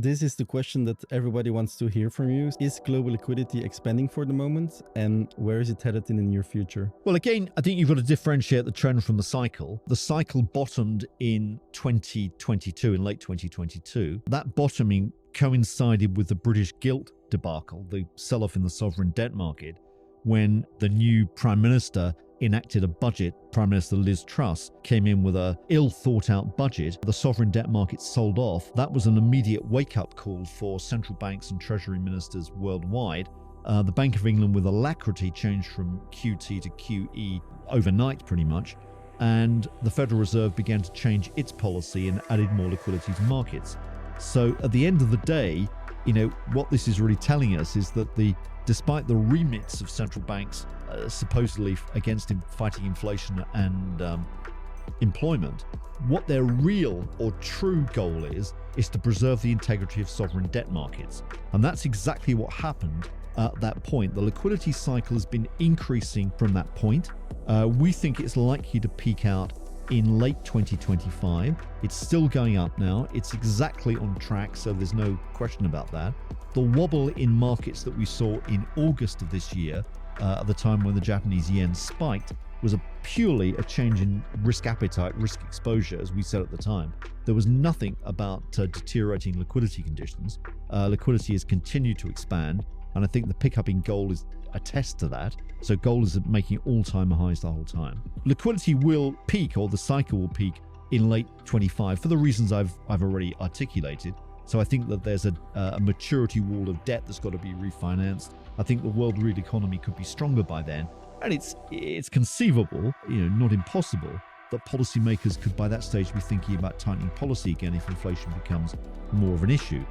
this is the question that everybody wants to hear from you. Is global liquidity expanding for the moment, and where is it headed in the near future? Well, again, I think you've got to differentiate the trend from the cycle. The cycle bottomed in 2022, in late 2022. That bottoming coincided with the British gilt debacle, the sell-off in the sovereign debt market, when the new Prime Minister enacted a budget. Prime Minister Liz Truss came in with a ill-thought-out budget. The sovereign debt market sold off. That was an immediate wake-up call for central banks and treasury ministers worldwide. The Bank of England, with alacrity, changed from QT to QE overnight, pretty much. And the Federal Reserve began to change its policy and added more liquidity to markets. So at the end of the day, what this is really telling us is that despite the remits of central banks supposedly against fighting inflation and employment, what their real or true goal is to preserve the integrity of sovereign debt markets. And that's exactly what happened at that point. The liquidity cycle has been increasing from that point. We think it's likely to peak out in late 2025. It's still going up now. It's exactly on track, so there's no question about that. The wobble in markets that we saw in August of this year, at the time when the Japanese yen spiked, was purely a change in risk appetite, risk exposure, as we said at the time. There was nothing about deteriorating liquidity conditions. Liquidity has continued to expand, and I think the pickup in gold is a test to that. So gold is making all-time highs the whole time. Liquidity will peak, or the cycle will peak, in late 25 for the reasons I've already articulated. So I think that there's a maturity wall of debt that's got to be refinanced. I think the world real economy could be stronger by then. And it's conceivable, not impossible, that policymakers could by that stage be thinking about tightening policy again if inflation becomes more of an issue.